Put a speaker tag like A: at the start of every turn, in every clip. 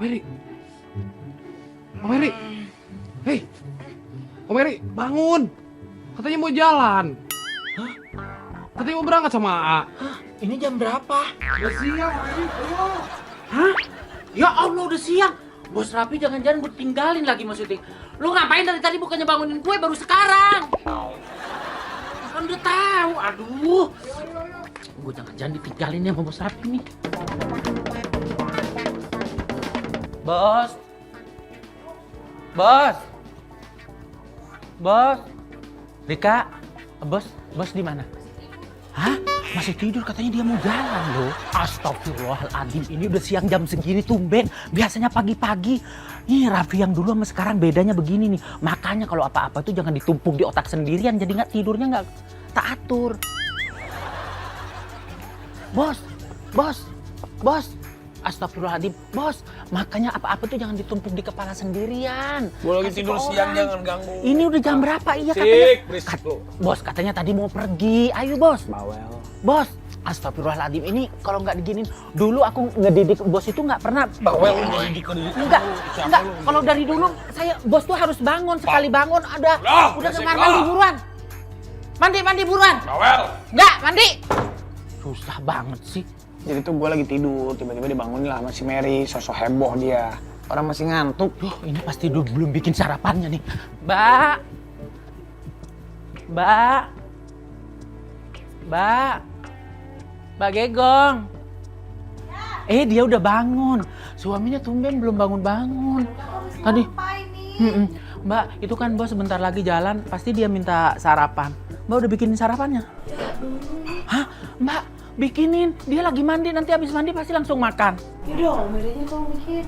A: Eri. Om Eri. Hei. Om Eri, bangun. Katanya mau jalan.
B: Hah?
A: Katanya mau berangkat sama AA.
B: Hah? Ini jam berapa?
A: Udah siang, Eri. Ayo.
B: Hah? Ya Allah udah siang. Bos Rapi jangan-jangan gue tinggalin lagi maksudnya. Lu ngapain dari tadi bukannya bangunin gue baru sekarang? Kan udah tahu. Aduh. Gue jangan-jangan ditinggalin ya sama Bos Rapi nih. Bos. Bos. Bos. Rika. Bos di mana? Hah? Masih tidur katanya dia mau jalan loh. Astagfirullahaladzim, ini udah siang jam segini tumben. Biasanya pagi-pagi. Ih Raffi yang dulu sama sekarang bedanya begini nih. Makanya kalau apa-apa tuh jangan ditumpuk di otak sendirian. Jadi tidurnya nggak teratur. Bos. Astagfirullahaladzim, bos. Makanya apa-apa tuh jangan ditumpuk di kepala sendirian.
A: Gue lagi tidur siang, jangan ganggu.
B: Ini udah jam berapa? Iya katanya. Bos katanya tadi mau pergi. Ayo bos.
A: Bawel.
B: Bos, astagfirullahaladzim, ini kalau nggak diginin, dulu aku ngedidik bos itu nggak pernah
A: Bawel.
B: Enggak, kalau dari dulu saya bos tuh harus bangun, sekali bangun ada udah kamar mandi buruan. Mandi buruan.
A: Bawel.
B: Enggak, mandi. Susah banget sih.
C: Jadi tuh gue lagi tidur, tiba-tiba dibangunin lah sama si Mary, sosok heboh dia. Orang masih ngantuk.
B: Duh, ini pasti belum bikin sarapannya nih. Mbak Gegong. Dia udah bangun. Suaminya tumben belum bangun-bangun. Tadi. Mbak, itu kan bos sebentar lagi jalan, pasti dia minta sarapan. Mbak udah bikinin sarapannya? Hah? Mbak, bikinin. Dia lagi mandi, nanti habis mandi pasti langsung makan.
D: Yaudah, Om Eri kamu bikin.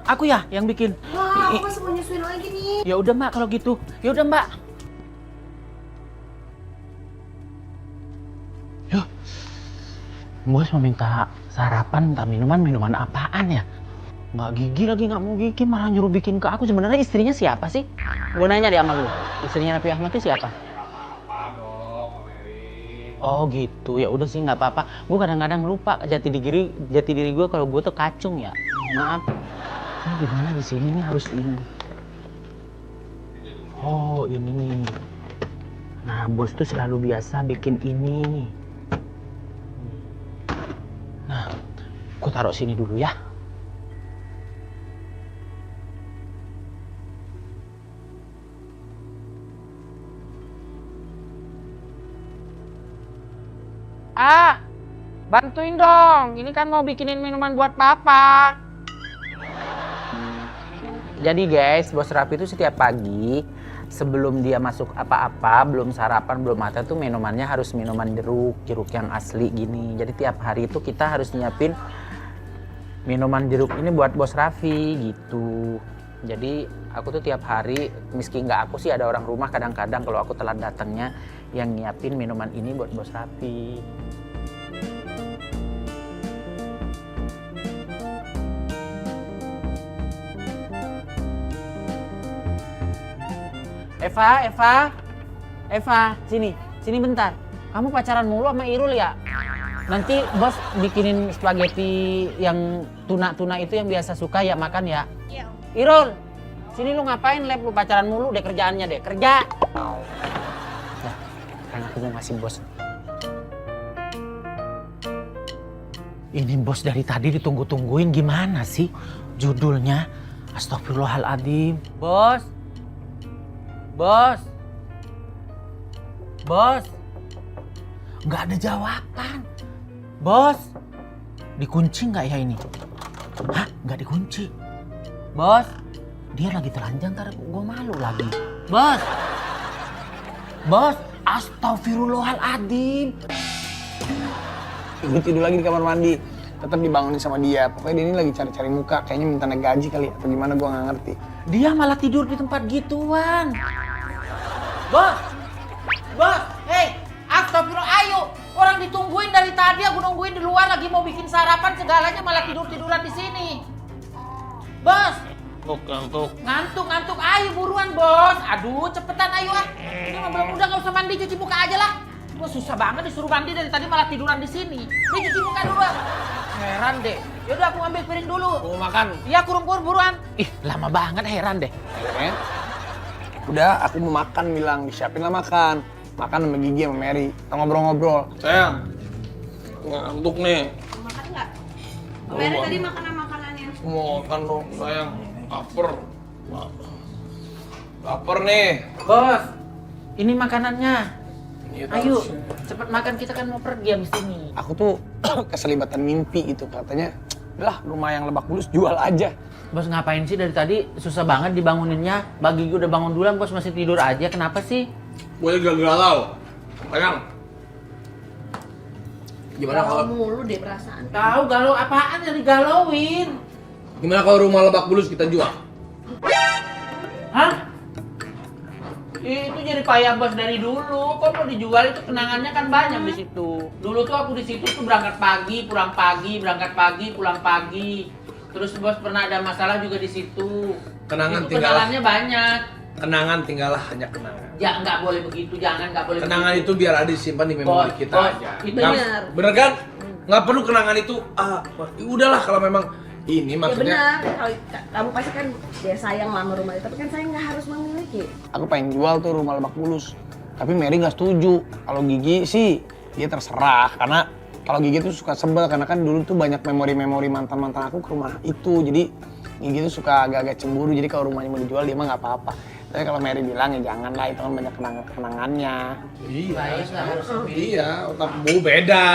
B: Aku ya yang bikin.
D: Wah, aku masih mau nyusuin lagi nih.
B: Ya udah Mbak kalau gitu. Ya udah Mbak. Yuk. Bos mau minta sarapan, minta minuman apaan ya? Nggak gigi lagi, nggak mau gigi, malah nyuruh bikin ke aku. Sebenarnya istrinya siapa sih? Gue nanya deh sama lu. Istrinya Raffi Ahmad itu siapa? Oh gitu, ya udah sih nggak apa-apa. Gue kadang-kadang lupa jati diri gue kalau gue tuh kacung ya. Maaf. Ini gimana di sini nih harus ini. Oh ini nih. Nah bos tuh selalu biasa bikin ini. Nah, gue taruh sini dulu ya. Bantuin dong. Ini kan mau bikinin minuman buat papa. Jadi guys, Bos Rapi itu setiap pagi sebelum dia masuk apa-apa, belum sarapan, belum makan tuh minumannya harus minuman jeruk yang asli gini. Jadi tiap hari itu kita harus nyiapin minuman jeruk ini buat Bos Rafi gitu. Jadi aku tuh tiap hari, meski nggak aku sih ada orang rumah kadang-kadang kalau aku telat datangnya yang nyiapin minuman ini buat Bos Rafi. Eva, sini bentar. Kamu pacaran mulu sama Irul ya? Nanti bos bikinin spaghetti yang tuna itu yang biasa suka ya makan ya? Iya. Irul, sini lu ngapain lu pacaran mulu deh kerjaannya deh, kerja. Nah, karena aku mau ngasih bos. Ini bos dari tadi ditunggu-tungguin gimana sih? Judulnya Astagfirullahaladzim. Bos, nggak ada jawaban. Bos, dikunci nggak ya ini? Hah, nggak dikunci. Bos, dia lagi telanjang, ntar gue malu lagi. Bos, astagfirullahaladzim.
C: Gue tidur lagi di kamar mandi, tetap dibangunin sama dia. Pokoknya dia ini lagi cari-cari muka, kayaknya minta naik gaji kali atau gimana gue nggak ngerti.
B: Dia malah tidur di tempat gituan. Bos, hei, astagfirullah, ayo. Orang ditungguin dari tadi, aku nungguin di luar lagi mau bikin sarapan segalanya malah tiduran di sini. Bos. Ngantuk, ayo buruan bos. Aduh, cepetan ayo ah. Ini mah belum udah nggak usah mandi, cuci muka aja lah. Gua susah banget disuruh mandi dari tadi malah tiduran di sini. Nih cuci muka dulu. Heran deh. Yaudah aku ambil piring dulu.
A: Mau makan.
B: Iya kurung-kur buruan. Ih lama banget heran deh.
C: Ya. Udah, aku mau makan bilang, disiapin lah makan. Makan sama Gigi sama Mary, kita ngobrol-ngobrol.
A: Sayang, ngantuk nih.
D: Mau makan nggak? Mary tadi makanannya.
A: Mau makan dong, sayang. Laper. Laper nih.
B: Bos, ini makanannya.
A: Iya,
B: Ayo,
A: harusnya.
B: cepet makan kita kan mau pergi abis ini.
C: Aku tuh keselibatan mimpi gitu, katanya, lah rumah yang Lebak Bulus jual aja.
B: Bos ngapain sih dari tadi? Susah banget dibanguninnya. Bagi gue udah bangun duluan, bos masih tidur aja. Kenapa sih?
A: Gue galau. Sayang. Gimana
D: Galau
A: kalau
D: mulu deh perasaan.
B: Tahu galau apaan yang digalauin?
A: gimana kalau rumah Lebak Bulus kita jual?
B: Hah? Itu jadi payah bos dari dulu. Kok mau dijual itu kenangannya kan banyak di situ. Dulu tuh aku di situ tuh berangkat pagi, pulang pagi, berangkat pagi, pulang pagi. Terus bos pernah ada masalah juga di situ.
A: Kenangan
B: itu
A: tinggal.
B: kenalannya banyak.
A: Kenangan tinggallah hanya kenangan.
B: Ya nggak boleh begitu, jangan nggak boleh.
A: Kenangan
B: begitu.
A: itu biar ada disimpan di memori
B: Bos,
A: kita
B: bos,
A: aja.
B: itu
D: benar.
A: Bener kan? Nggak perlu kenangan itu. Udahlah kalau memang ini
D: Ya
A: maksudnya.
D: benar, kalau kamu pasti kan dia sayang sama rumah itu, tapi kan saya nggak harus memiliki.
C: Aku pengen jual tuh rumah Lebak Bulus. Tapi Mary nggak setuju. Kalau Gigi sih, dia terserah. Karena kalau Gigi tuh suka sebel, karena kan dulu tuh banyak memori-memori mantan-mantan aku ke rumah itu. Jadi Gigi tuh suka agak-agak cemburu. Jadi kalau rumahnya mau dijual, dia mah nggak apa-apa. Tapi kalau Mary bilang ya jangan lah, itu kan banyak kenangannya.
A: Iya,
B: Sayang nggak harus memiliki.
A: iya, otakmu beda.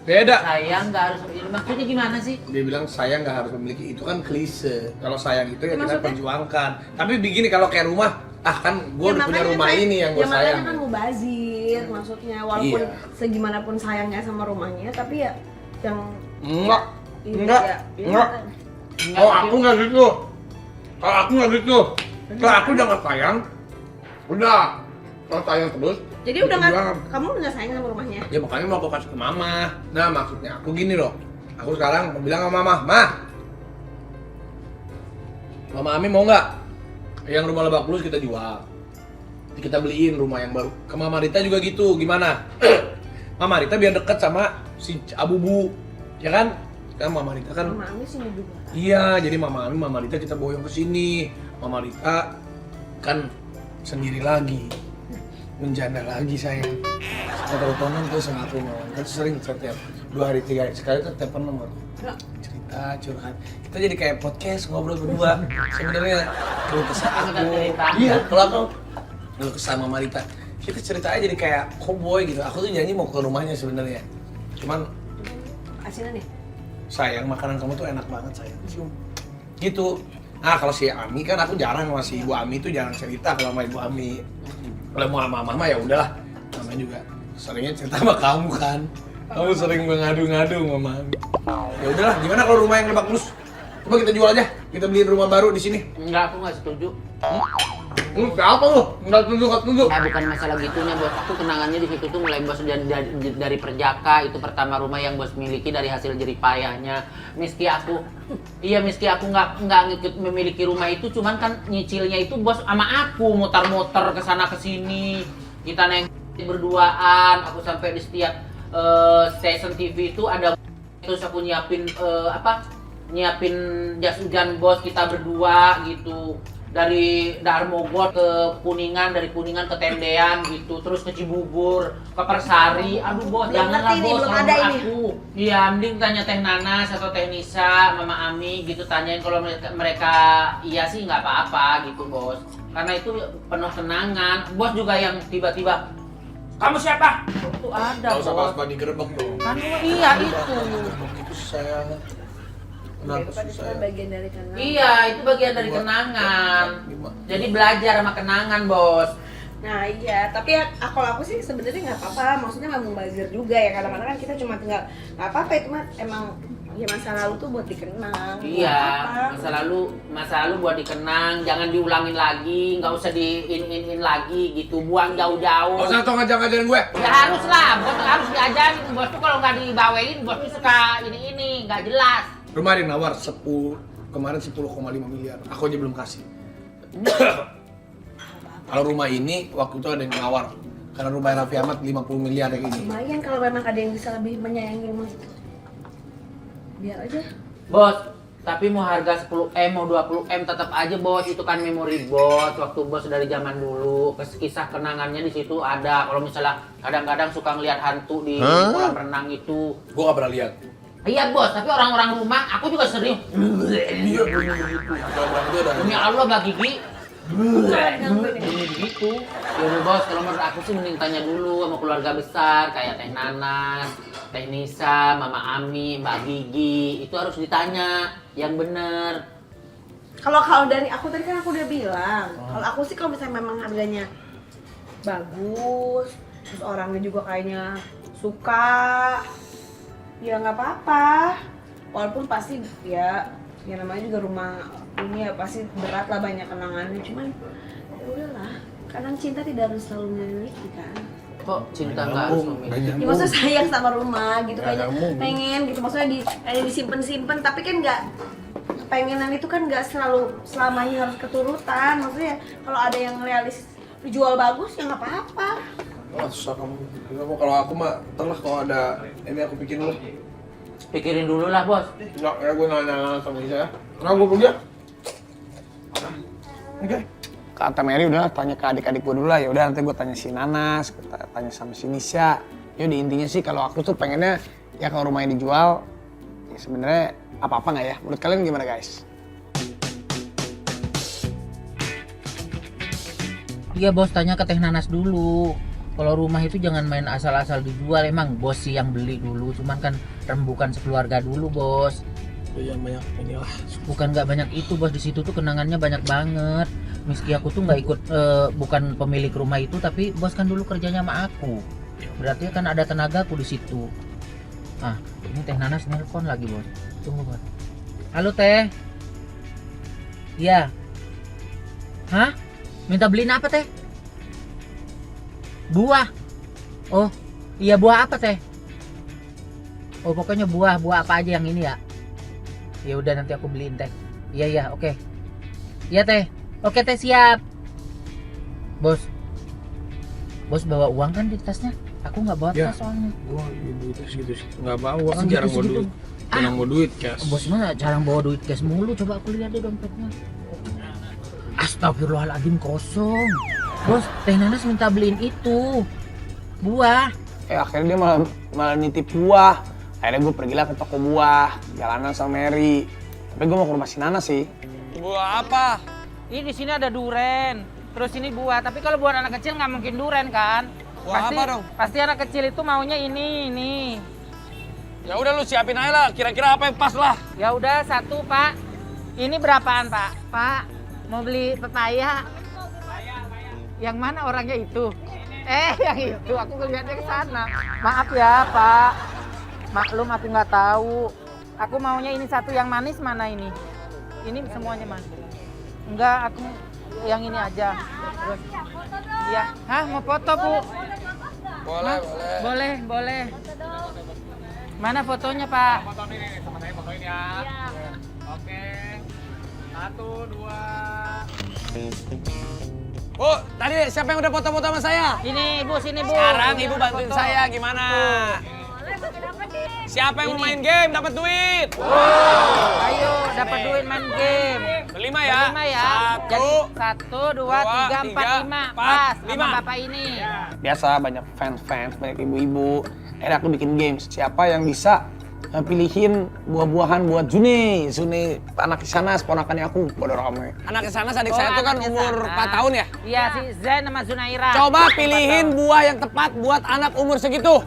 A: Beda.
B: Sayang nggak harus memiliki. Maksudnya gimana sih?
A: Dia bilang sayang nggak harus memiliki, itu kan klise. Kalau sayang itu ya kita
D: Maksudnya?
A: perjuangkan. Tapi begini kalau kayak rumah, kan gue udah punya
D: makanya
A: rumah
D: saya-
A: ini yang gue
D: ya
A: sayang.
D: makanya kan mubazir maksudnya, walaupun
A: Iya.
D: segimanapun sayangnya sama rumahnya, tapi ya yang
A: Enggak,
D: Iya,
A: enggak,
D: iya, iya.
A: enggak. Oh aku nggak gitu. Kalau aku nggak gitu. Kalau aku udah nggak sayang, udah. Kalau sayang terus.
D: Jadi udah nggak,
A: perjuangan.
D: kamu udah nggak sayang sama rumahnya?
A: Ya makanya mau aku kasih ke mama. Nah maksudnya aku gini loh. Aku sekarang mau bilang sama mama, Mama Ami mau nggak? Yang rumah Lebak Bulus kita jual. Kita beliin rumah yang baru. Ke Mama Rita juga gitu, gimana? Mama Rita biar deket sama si Abubu, ya kan? Kan Mama Rita kan.
D: Mama Ami sini juga.
A: Iya, jadi Mama Ami, Mama Rita kita boyong ke sini. Mama Rita kan sendiri lagi. Menjanda lagi sayang. Saya teleponan tuh sama aku mau. Kan sering setiap 2 hari 3 hari sekali tuh telepon nomor. Cerita, curhat. Kita jadi kayak podcast ngobrol berdua. Sebenarnya keluh kesah aku. Iya, kalau aku keluh kesah sama Mama Rita. Kita ceritanya jadi kayak cowboy gitu. Aku tuh janji mau ke rumahnya sebenarnya. Cuman
D: Asinan nih.
A: sayang makanan kamu tuh enak banget sayang. Cium. Gitu. Nah kalau si Ami kan aku jarang sama si Ibu Ami tuh jarang cerita kalau sama Ibu Ami. Kalau mau sama mama ya udahlah. Mama juga seringnya cerita sama kamu kan. Kamu sering mengadu-ngadu sama Mami. Ya udahlah, gimana kalau rumah yang Lebak Bulus? Coba kita jual aja. Kita beliin rumah baru di sini.
B: Enggak, aku nggak setuju.
A: Siapa lu? Enggak tunjuk.
B: Bukan masalah gitunya bos, aku kenangannya di situ tuh mulai bos dari Perjaka, itu pertama rumah yang bos miliki dari hasil jerih payahnya. Meski aku nggak ngikut memiliki rumah itu, cuman kan nyicilnya itu bos sama aku muter-muter ke sana ke sini. Kita neng berduaan, aku sampai di setiap stasiun TV itu ada, terus aku nyiapin nyiapin jas hujan bos kita berdua gitu. Dari Darmogor ke Kuningan, dari Kuningan ke Tendean gitu, terus ke Cibubur, ke Persari. Aduh bos,
D: Belum
B: janganlah
D: ngerti nih,
B: bos,
D: belum
B: kalau
D: ada
B: menurut
D: ini.
B: aku. Iya, mending tanya Teh Nanas atau Teh Nisa, Mama Ami gitu, tanyain kalau mereka iya sih nggak apa-apa gitu bos. Karena itu penuh kenangan. Bos juga yang tiba-tiba, kamu siapa? Itu ada
A: Gak usah
B: bos.
A: pas digerebek dong.
B: Kan iya itu.
A: Itu saya. Kenapa
D: Daripada
A: sih
D: itu
A: saya?
D: kan bagian dari kenangan.
B: Iya, itu bagian dari kenangan.
A: Gimana?
B: Jadi belajar sama kenangan bos.
D: Nah iya, tapi ya, kalau aku sih sebenarnya nggak apa-apa, maksudnya nggak membazir juga ya, kadang-kadang kan kita cuma tinggal, nggak apa-apa itu mah emang ya masa lalu tuh buat dikenang.
B: Iya,
D: Buat apa.
B: masa lalu buat dikenang, jangan diulangin lagi, nggak usah diin lagi gitu, buang jauh-jauh.
A: Gak usah tau ngajarin gue.
B: Ya harus lah, bos harus diajarin, bos tuh kalau nggak dibawain, bos tuh suka ini nggak jelas.
A: Rumah ada yang nawar 10,5 miliar. Aku aja belum kasih. Kalau rumah ini waktu itu ada yang nawar. Karena rumah Raffi Ahmad 50 miliar yang ini.
D: Lumayan kalau memang ada yang bisa lebih menyayangi rumah itu. biar aja.
B: Bos, tapi mau harga 10M, mau 20M tetap aja bos, itu kan memori bos, waktu bos dari zaman dulu, kisah kenangannya di situ ada. Kalau misalnya kadang-kadang suka ngeliat hantu di kolam renang itu.
A: Gue gak pernah lihat.
B: Iya bos, tapi orang-orang rumah, aku juga sering.
A: Iya, bunyi itu. Kalau itu ada.
B: Demi Allah Mbak Gigi.
D: Gangguin ya.
B: Bunyi gitu. Yaudah bos, kalau menurut aku sih mending tanya dulu sama keluarga besar, kayak Teh Nanas, Teh Nisa, Mama Ami, Mbak Gigi. Itu harus ditanya yang bener.
D: Kalau dari aku tadi kan aku udah bilang, kalau aku sih kalau misalnya memang harganya bagus, terus orangnya juga kayaknya suka, ya nggak apa-apa. Walaupun pasti ya namanya juga rumah ini ya pasti berat lah, banyak kenangannya. Cuman ya udahlah, kadang cinta tidak harus selalu memiliki kan.
B: Kok cinta nggak harus memiliki?
D: Ya maksudnya sayang sama rumah gitu,
A: Nggak
D: kayaknya
A: nyambung.
D: pengen gitu, maksudnya kayak disimpen-simpen, tapi kan nggak, pengenan itu kan nggak selalu selamanya harus keturutan. Maksudnya kalau ada yang realis dijual bagus ya nggak apa-apa.
A: Nggak susah kamu. Kalau aku mah, ntar lah kalau ada ini aku pikirin dulu.
B: Pikirin dulu lah bos.
A: Nggak, ya gue nanya sama Nisa ya. Nah, gue pergi ya. Oke.
C: Kata Mary udah tanya ke adik-adik gue dulu lah, ya udah nanti gue tanya si Nanas, tanya sama si Nisha. Yaudah intinya sih kalau aku tuh pengennya ya kalau rumahnya dijual, ya sebenarnya apa-apa nggak ya? Menurut kalian gimana guys?
B: Iya bos, tanya ke Teh Nanas dulu. Kalau rumah itu jangan main asal-asal dijual, emang bos sih yang beli dulu. Cuman kan rembukan sekeluarga dulu bos.
A: Yang banyak inilah.
B: Bukan nggak banyak itu bos, di situ tuh kenangannya banyak banget. Meski aku tuh nggak ikut, bukan pemilik rumah itu, tapi bos kan dulu kerjanya sama aku. Berarti kan ada tenagaku di situ. Ah, ini Teh Nanas nelpon lagi bos. Tunggu bos. Halo Teh. Iya. Hah? Minta beliin apa Teh? Buah. Oh, iya buah apa Teh? Oh pokoknya buah apa aja yang ini ya. Ya udah nanti aku beliin Teh. Iya oke. Iya Teh. Oke Teh siap. Bos bawa uang kan di tasnya? Aku nggak bawa
A: Ya.
B: tas soalnya.
A: Gue duit segitu sih. Nggak bawa, kan
B: Segitu,
A: jarang bawa
B: segitu.
A: duit. Jarang bawa duit, cash.
B: Bos mah jarang bawa duit cash mulu. Coba aku lihat deh dompetnya. Astagfirullahaladzim kosong. Bos, Teh Nanas minta beliin itu buah.
C: Akhirnya dia malah nitip buah. Akhirnya gue pergilah ke toko buah, jalanan sama Mary. Tapi gue mau ke rumah si Nanas sih.
E: Buah apa?
F: Ini di sini ada duren, terus ini buah. Tapi kalau buat anak kecil nggak mungkin duren kan?
E: Buah apa dong?
F: Pasti anak kecil itu maunya ini.
E: Ya udah lu siapin aja lah, kira-kira apa yang pas lah.
F: Ya udah satu Pak. Ini berapaan Pak? Pak, mau beli pepaya? Yang mana orangnya itu? Yang itu. Aku ngeliatnya ke sana. Maaf ya Pak. Maklum aku nggak tahu. Aku maunya ini satu yang manis, mana ini? Ini semuanya manis. Enggak, aku yang ini aja. Terus. Iya. Hah, mau foto, Bu?
E: Boleh, boleh.
F: Boleh. Mana fotonya, Pak?
E: Foto nih, teman saya fotoin ya. Iya. Oke. 1, 2. Bu, tadi siapa yang udah foto-foto sama saya?
F: Ini, Bu, sini, Bu.
E: Sekarang
F: Ini
E: Ibu
F: ada
E: bantuin
F: foto.
E: saya gimana? Siapa yang mau main game dapat duit?
F: Ayo, dapat duit main game.
E: Berlima ya?
F: Berlima ya. Jadi 1, 2, 3, 4, 5. Pas sama Bapak ini.
C: Biasa banyak fans, banyak ibu-ibu. Akhirnya aku bikin games. Siapa yang bisa pilihin buah-buahan buat Zune anak di sana, ponakannya aku, bodo rame.
E: Anak ke sana adik
F: Oh,
E: saya tuh kan
F: anaknya
E: umur
F: sana.
E: 4 tahun ya.
F: Iya, si Zain sama Zunaira.
E: Coba pilihin buah yang tepat buat anak umur segitu.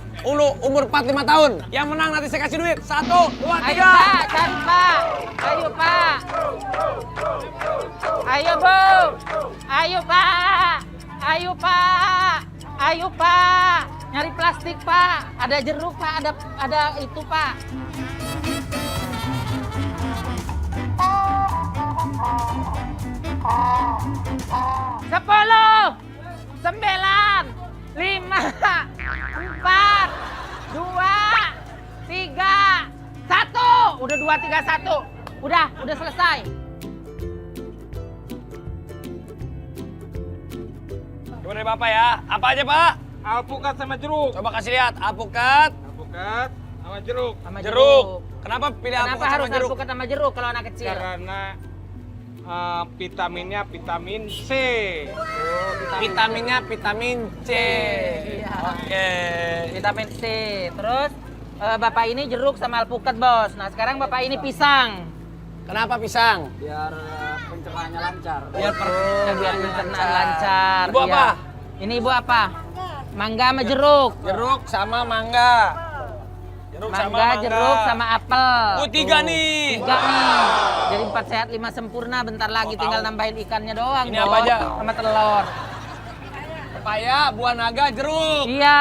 E: Umur 4-5 tahun. Yang menang nanti saya kasih duit. 1, 2, 3.
F: Ayo Pak, cari Pak. Ayo Pak. Ayo Bu. Ayo Pak. Ayo Pak. Ayo Pak. Nyari plastik Pak. Ada jeruk Pak. Ada itu Pak. Sepuluh, 9, 5, 4, 2, 3, 1. Udah 2, 3, 1. Udah selesai.
E: Coba dari Bapak ya. Apa aja Pak?
G: Alpukat sama jeruk.
E: Coba kasih lihat. Alpukat.
G: Alpukat.
E: Sama jeruk.
F: Sama
E: Jeruk. Kenapa pilih
F: Kenapa
E: alpukat
F: harus
E: sama jeruk?
F: alpukat sama jeruk kalau anak kecil?
E: Karena vitaminnya vitamin C. Vitaminnya vitamin C.
F: Iya.
E: Oke.
F: Vitamin C. Terus Bapak ini jeruk sama alpukat, Bos. Nah, sekarang Bapak ini pisang.
E: Kenapa pisang?
F: Biar pencernaannya lancar.
E: Biar
F: Biar pencernaan lancar.
E: Ibu
F: iya.
E: apa?
F: Ini Ibu apa? Mangga sama jeruk.
E: Jeruk sama mangga.
F: Mangga, jeruk sama apel.
E: Oh, tiga nih.
F: Tiga nih. Jadi 4 sehat 5 sempurna. Bentar lagi tinggal nambahin ikannya doang.
E: Ini
F: Bos.
E: apa aja?
F: Sama telur.
E: Pepaya, buah naga, jeruk.
F: Iya.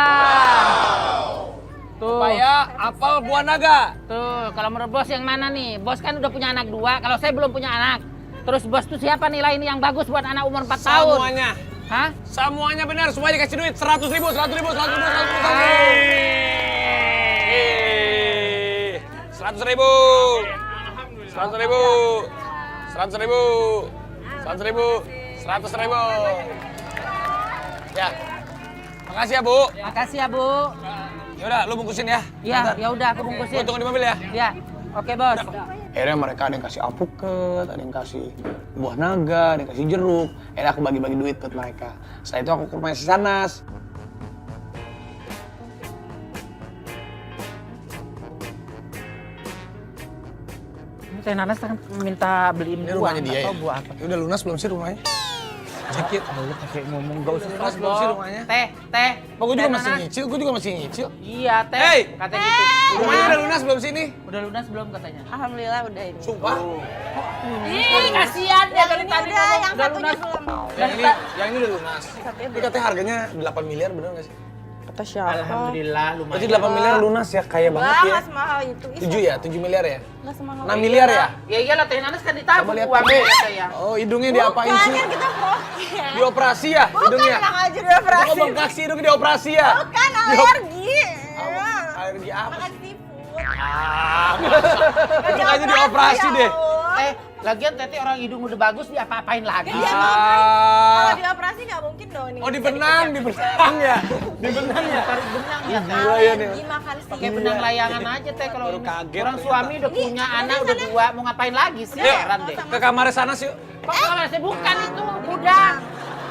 F: Tuh.
E: Pepaya, apel, buah naga.
F: Tuh, kalau menurut Bos yang mana nih? Bos kan udah punya anak 2, kalau saya belum punya anak. Terus Bos tuh siapa nilai ini yang bagus buat anak umur 4 tahun?
E: Semuanya.
F: Hah?
E: Semuanya benar, semua dikasih duit 100.000, 100.000, 100.000. 100.000. Ya. Makasih ya, Bu.
F: Makasih ya, Bu.
E: Yaudah, lu bungkusin ya.
F: Iya, ya udah aku
E: Gua
F: bungkusin.
E: tunggu di mobil ya.
F: Ya. Oke, Bos.
C: Akhirnya mereka ada yang kasih alpukat, ada yang kasih buah naga, ada yang kasih jeruk. Akhirnya aku bagi-bagi duit buat mereka. Setelah itu aku ke rumahnya si Sanas.
F: Ini Teh Nanas kan minta beliin
C: Ini
F: buah.
C: rumahnya dia
F: nggak
C: ya?
F: tahu buah apa.
C: Ini udah lunas belum sih rumahnya? Cek it.
F: Lu pakai ngomong gak usah
C: Lunas belum sih rumahnya?
F: Teh.
C: Oh, gue
F: Teh
C: juga masih
F: Nanas.
C: nyicil, gue juga masih nyicil.
F: Iya, Teh.
E: Hey!
F: Katanya gitu.
C: Rumahnya udah lunas belum sih ini?
F: Udah lunas belum katanya?
D: Alhamdulillah udah ini.
C: Sumpah.
F: Ih, kasihan ya dari
D: ini
F: tadi
D: udah,
F: ngomong
D: yang
F: udah
D: satunya
F: lunas.
D: belum.
C: Yang ini udah lunas. Tapi katanya harganya 8 miliar, bener nggak sih?
D: Kata siapa?
F: Alhamdulillah lumayan.
C: Berarti 8 miliar lunas ya, kaya banget
D: Wah,
C: ya.
D: nggak semahal itu.
C: 7 ya? 7 miliar ya?
D: Nggak semahal
C: 6 miliar ya?
F: Ya iyalah Teh Nanas kan ditabung
C: Coba lihat
F: uangnya
C: Teh.
F: saya.
C: Oh, hidungnya diapain
D: Bukan,
C: sih?
D: kan kita prokes.
C: Dioperasi ya
D: Bukan,
C: hidungnya?
D: enak aja dioperasi.
C: Kok bengkak sih hidungnya dioperasi ya?
D: Bukan, alergi.
C: Alergi apa?
D: Makan seafood.
C: Hidung aja dioperasi
D: Ya
C: deh.
D: Allah.
F: Lagian Tete orang hidung udah bagus diapa-apain lagi?
D: Dia ngapain? Kalau
C: Ah.
D: dioperasi nggak mungkin dong. Ini
C: Oh,
D: bisa
C: dibenang ya? Dibenang ya?
F: Tarik benang ya, Teh.
C: Gila ya nih.
D: Alergi makan
F: Pakai
D: seafood.
F: benang layangan aja Teh kalau
C: Baru
F: ini.
C: kaget
F: Orang
C: ternyata.
F: suami udah punya anak udah 2, mau ngapain lagi sih? Heran deh.
C: Ke kamar sana sih.
F: Kok kalau saya bukan itu gudang.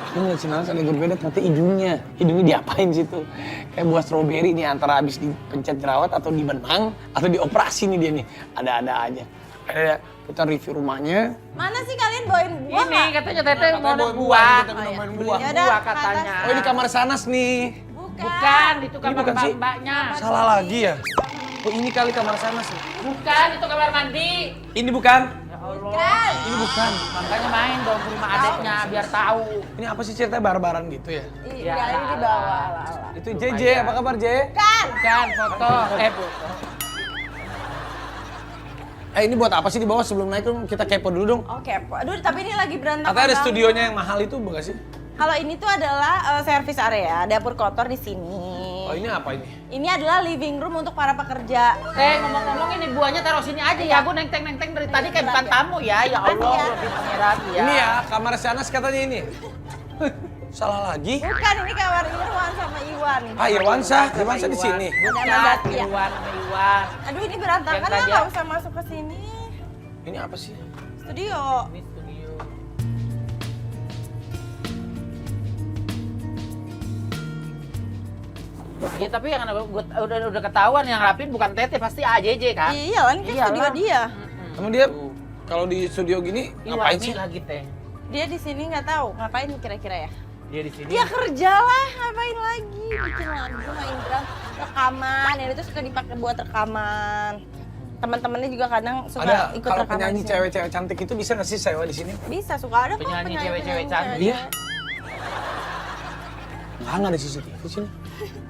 C: Aku ngeliat si Nanas ada yang berbeda, ternyata hidungnya. Hidungnya diapain sih tuh? Kayak buah stroberi nih, antara habis dipencet jerawat atau dibenang, atau dioperasi nih dia nih. Ada-ada aja. Akhirnya kita review rumahnya.
D: Mana sih kalian bawain buah
F: Ini
D: nggak?
F: katanya Tete mau ada
C: bawa
F: buah.
C: kita main buah.
D: Ya udah,
F: Buah katanya.
C: Oh, ini kamar Sanas nih.
F: Bukan, itu kamar
C: bukan sih?
F: mbak-mbaknya.
C: Salah lagi ya? Oh, ini kali kamar Sanas nih.
F: Bukan, itu kamar mandi.
C: Ini bukan?
F: Ya Allah.
C: Ini bukan.
F: Makanya main dong ke rumah adeknya biar tahu.
C: Ini apa sih ceritanya barbaran gitu ya?
D: Iya, ini di bawah. Lala.
C: Itu JJ, apa kabar J?
F: Bukan foto. Foto.
C: Ini buat apa sih di bawah sebelum naik dong? Kita kepo dulu dong.
D: Oke, aduh tapi ini lagi berantakan.
C: Katanya ada
D: banget.
C: studionya yang mahal itu bukan sih?
D: Kalau ini tuh adalah service area, dapur kotor di sini.
C: Oh, ini apa ini?
D: Ini adalah living room untuk para pekerja.
F: Ngomong-ngomong ini buahnya taruh sini aja ya. Gue nenteng-nenteng dari tadi kayak bukan tamu ya. Ya Allah,
D: Ya.
F: lebih pangeran ya.
C: Ini ya, kamar Sanas katanya ini. Salah lagi.
D: Bukan, ini kamar Irwan sama Iwan.
C: Ah, Irwansyah di sini.
F: Bukan,
D: Ada ya.
F: Iwan sama Iwan.
D: Aduh, ini berantakan
F: Yang
D: lah,
F: tadi
D: nggak
F: ya.
D: usah masuk ke sini.
C: Ini apa sih?
D: Studio.
F: Ini studio. Iya tapi yang udah ketahuan yang rapin bukan Tete pasti AJJ kan?
D: Iya lah, ini kan studio
F: Iyalah.
D: dia.
C: Emang dia kalau di studio gini ngapain
F: Iwan
C: sih?
F: nih lagi Teh.
D: Dia di sini nggak tahu ngapain kira-kira ya.
F: Dia di sini.
D: Dia kerja lah, ngapain lagi? Bikin lagu, main drum, rekaman. Yang itu suka dipakai buat rekaman. Teman-temannya juga kadang suka
C: Ada
D: ikut
C: kalau
D: rekaman.
C: penyanyi
D: di sini.
C: cewek-cewek cantik itu bisa nggak sih sewa di sini?
D: Bisa, suka ada kok
F: Penyanyi cewek-cewek
D: penyanyi
F: cantik.
C: Iya. Nggak ada CCTV sini.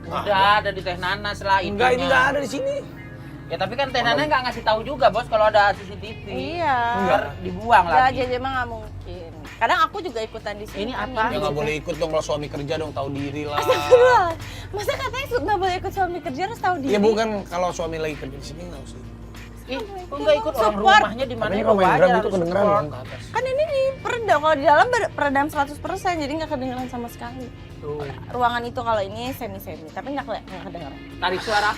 F: Udah ada di Teh Nanas lah itunya.
C: Enggak, ini nggak ada di sini.
F: Ya tapi kan Teh Nanas nggak ngasih tahu juga bos kalau ada CCTV.
D: Iya.
F: Biar dibuang
D: Ya,
F: lagi.
D: jadi emang nggak mungkin. Kadang aku juga ikutan di sini.
F: Ini
D: kan,
F: apa?
C: Ya nggak boleh ikut dong kalau suami kerja dong, tahu diri lah.
D: Astagfirullah. Masa katanya nggak boleh ikut suami kerja harus tahu diri?
C: Iya bukan, kalau suami lagi kerja di sini nggak usah.
F: Ih, kok nggak ikut orang
D: Support.
F: rumahnya di mana?
C: Tapi kalau main drum itu kedengeran
F: support.
C: dong ke atas.
D: Kan ini di peredam, kalau di dalam peredam 100%, jadi nggak kedengeran sama sekali.
F: Tuh.
D: Ruangan itu kalau ini semi-semi, tapi nggak kedengeran.
F: Tarik suara.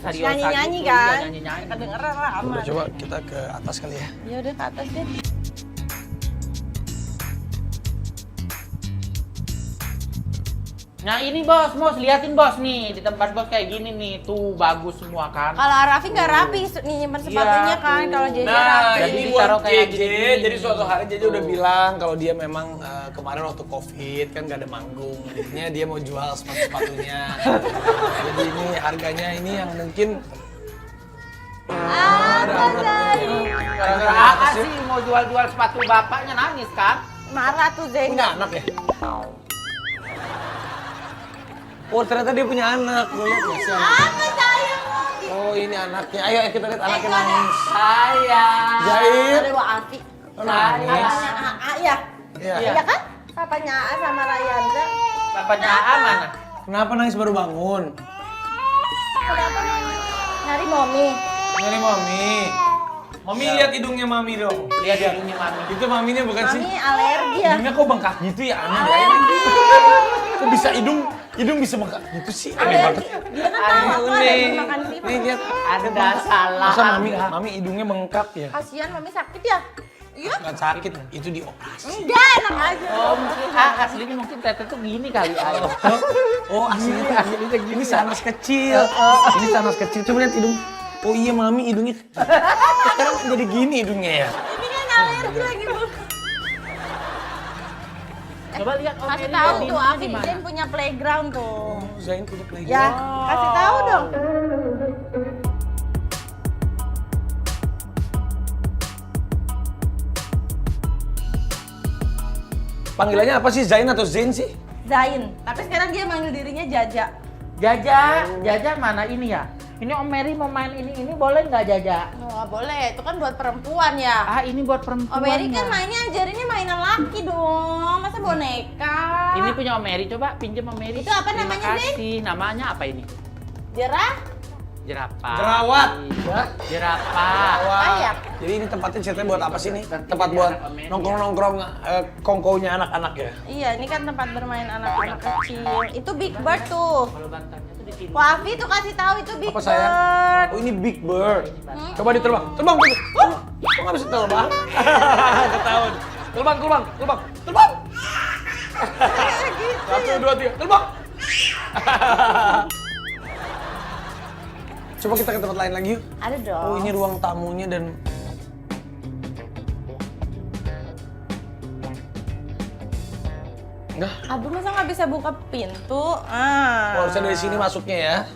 B: seriosa
D: nyanyi-nyanyi
B: gitu.
D: kan?
B: Iya, nyanyi-nyanyi.
D: Kedengeran lah aman.
C: Coba kita ke atas kali ya.
D: Ya udah ke atas deh.
B: Nah ini bos, liatin bos nih di tempat bos kayak gini nih, tuh bagus semua kan.
D: Kalau Raffi nggak rapi nih nyimpan sepatunya
B: Iya,
D: kan.
B: tuh.
D: Kalau JJ
C: Nah,
D: rapi.
B: Jadi
C: ini
B: ditaruh
C: buat
B: kayak
C: JJ.
B: gini-gini.
C: Jadi suatu hari JJ udah bilang kalau dia memang kemarin waktu COVID kan nggak ada manggung. Jadinya dia mau jual sepatu-sepatunya. Jadi ini harganya ini yang mungkin
B: Gara-gara apa sih mau jual-jual sepatu bapaknya nangis kan?
D: Marah tuh Zain.
C: punya anak ya. Oh ternyata dia punya anak. Gue lihat ya sih.
D: Apa sayang?
C: Oh ini anaknya. Ayo kita lihat anaknya nangis.
B: Sayang.
C: Zain.
D: Ada Afi.
C: Nangis.
D: Papanya AA ya?
C: Iya.
D: Iya kan? Papanya AA sama Rayanda.
B: Bapaknya A mana?
C: Kenapa nangis baru bangun?
D: Kenapa nyari Momi?
C: Nyari mami. Mami lihat hidungnya mami dong.
B: Lihat hidungnya mami.
C: Itu maminya bukan sih?
D: Mami alergi ya?
C: Hidungnya kok bengkak gitu ya? Aneh ya. Kok bisa hidung bisa bengkak gitu sih? Aneh banget.
D: Dia kan tahu aku alergi makan sih.
C: Nih lihat.
B: Anda salah.
C: Masa mami hidungnya bengkak ya?
D: Kasihan Mami sakit ya? Iya.
C: Nggak sakit, itu dioperasi.
D: Enggak, enak aja.
B: Oh mungkin aslinya mungkin Tete tuh gini kali ayah.
C: Oh aslinya gini. Ini sanas kecil. Ini sanas kecil. Coba lihat hidung. Oh iya mami hidungnya. Sekarang jadi gini hidungnya ya.
D: Ini kan alergi lagi Bu.
B: Coba lihat Om
D: Kasih
B: Eri
D: tahu
B: di
D: tuh,
B: mana,
D: Afi
B: di mana?
D: Zain punya playground tuh.
C: Zain punya playground.
D: Ya, kasih tahu dong.
C: Panggilannya apa sih? Zain atau Zain sih?
D: Zain, tapi sekarang dia manggil dirinya Jaja.
B: Jaja mana ini ya? Ini Om Meri mau main ini boleh nggak Jaja?
D: Nggak boleh, itu kan buat perempuan ya.
B: Ah ini buat perempuan.
D: Om Eri kan mainnya ajarinnya mainan laki dong, masa boneka?
B: Ini punya Om Meri, coba pinjam Om Meri.
D: Itu apa
B: Terima
D: namanya, Zain?
B: kasih. Namanya apa ini?
D: Jerah?
B: Jerapah.
C: Jerawat.
B: Jerapah.
D: Ayam.
C: Jadi ini tempatnya ceritanya buat apa sih nih? Tempat buat nongkrong-nongkrong kongkonya anak-anak ya?
D: Iya, ini kan tempat bermain anak-anak kecil. Itu Big Bird tuh.
B: Kalau bantalnya tuh di sini.
D: Wah, Afi tuh kasih tahu itu Big
C: Apa sayang?
D: Bird.
C: Oh ini Big Bird. Coba diterbang. Terbang. Kok nggak bisa terbang? Ketahuan. Terbang. Satu, dua, tiga. Terbang. Coba kita ke tempat lain lagi yuk.
D: Ada dong.
C: Oh ini ruang tamunya dan enggak.
D: Aduh, masa nggak bisa buka pintu? Ah.
C: Oh, harusnya dari sini masuknya ya.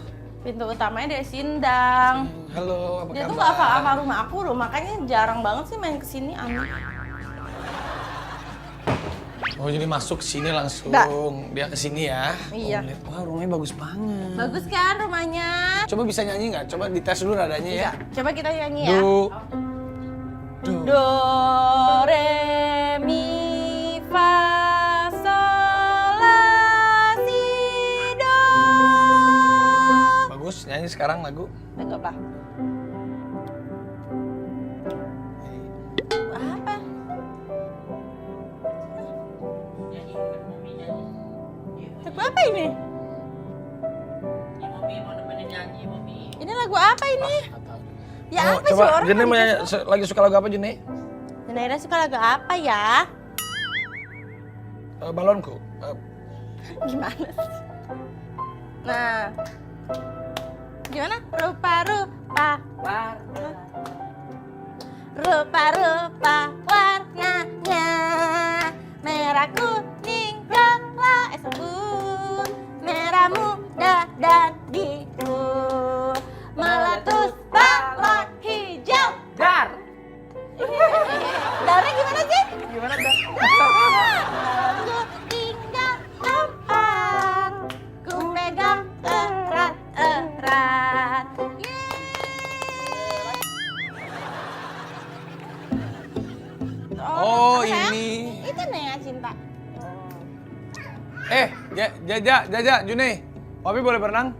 D: Pintu utamanya dari Sindang.
C: Halo, apa
D: Dia
C: kabar?
D: tuh nggak hafal rumah aku loh, makanya jarang banget sih main kesini. Aneh.
C: Oh jadi masuk sini langsung.
D: Nggak.
C: Dia ke sini ya.
D: Iya.
C: Oh, lihat. Wah rumahnya bagus banget.
D: Bagus kan rumahnya?
C: Coba bisa nyanyi nggak? Coba dites dulu nadanya ya.
D: Coba kita nyanyi ya.
C: Do.
D: Do, re, mi, fa, sol, la, si, do.
C: Bagus, nyanyi sekarang lagu.
D: Lagu apa? Apa? Lagu apa ini?
B: Mami mau nemenin nyanyi, Mami.
D: Ini lagu apa ini? Ya
C: Oh,
D: apa sih
C: coba
D: orang
C: Juni mau
D: lagi
C: nyanyi, lagi suka lagu apa Juni?
D: Naira suka lagu apa ya?
C: Balonku.
D: Gimana sih? Nah. Gimana? Rupa-rupa warna. Rupa-rupa warnanya. Merah kuning jala sabun. Merah muda dan biru. Meletus balon hijau.
B: Dar.
D: Darah gimana sih?
B: Gimana Dar?
D: Ku tinggal tempat, ku pegang erat-erat.
C: Oh,
D: apa, sayang?
C: ini.
D: Itu Nea Cinta.
C: Jaja, Juni. Papi boleh berenang?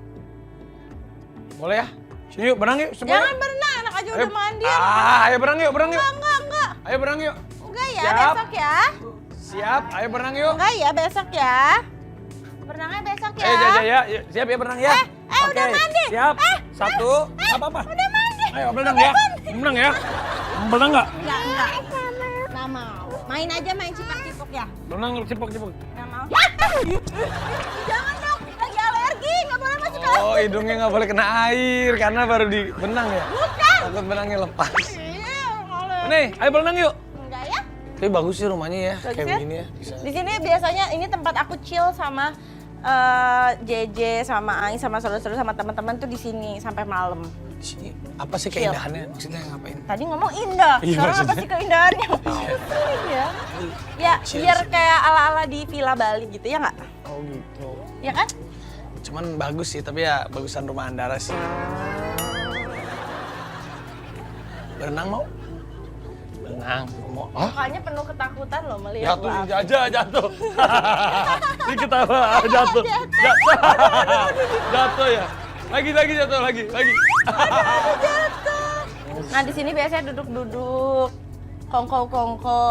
C: Boleh ya? Sini yuk, berenang yuk semua.
D: Jangan berenang, anak aja udah mandi.
C: Ayo berenang yuk.
D: Enggak.
C: Ayo berenang yuk.
D: Enggak ya,
C: Siap.
D: besok ya.
C: Siap, ayo berenang yuk.
D: Enggak ya, besok ya. Berenangnya besok ya.
C: Jaja ya, siap ya berenang ya.
D: Udah
C: Oke,
D: mandi.
C: Siap. 1, nggak apa-apa. Ayo berenang ya. Berenang ya. Berenang nggak?
G: Enggak. Nggak mau. Main aja main cipak-cipok ya.
C: Berenang cipok-cipok.
G: Nggak mau. Jangan dong, lagi alergi, nggak boleh masuk ke
C: Oh, hidungnya nggak boleh kena air karena baru di benang ya.
G: Bukan.
C: Takut benangnya lepas.
G: Iya, boleh.
C: Nih, ayo berenang yuk.
G: Enggak ya?
C: Tapi bagus sih rumahnya ya,
G: Bagus
C: kayak
G: ya?
C: begini ya. Bisa.
G: Di sini biasanya ini tempat aku chill sama JJ sama Aing sama saudara-saudara sama teman-teman tuh di sini sampai malam.
C: Di sini apa sih keindahannya? Maksudnya ngapain?
G: Tadi ngomong indah,
C: Iya,
G: sekarang apa
C: maksudnya.
G: sih keindahannya? Sering ya. Ya,
C: Chill
G: biar
C: sih.
G: kayak ala-ala di Villa Bali gitu ya nggak?
C: Oh gitu.
G: Ya kan?
C: Cuman bagus sih, tapi ya bagusan rumah Andara sih. Berenang mau? Berenang mau? Hah?
G: Mukanya penuh ketakutan loh melihat
C: Jatuh,
G: gua.
C: jatuh. Ini ketawa, jatuh. Jatuh ya. Lagi jatuh lagi.
G: Nah di sini biasanya duduk-duduk, kongko-kongko.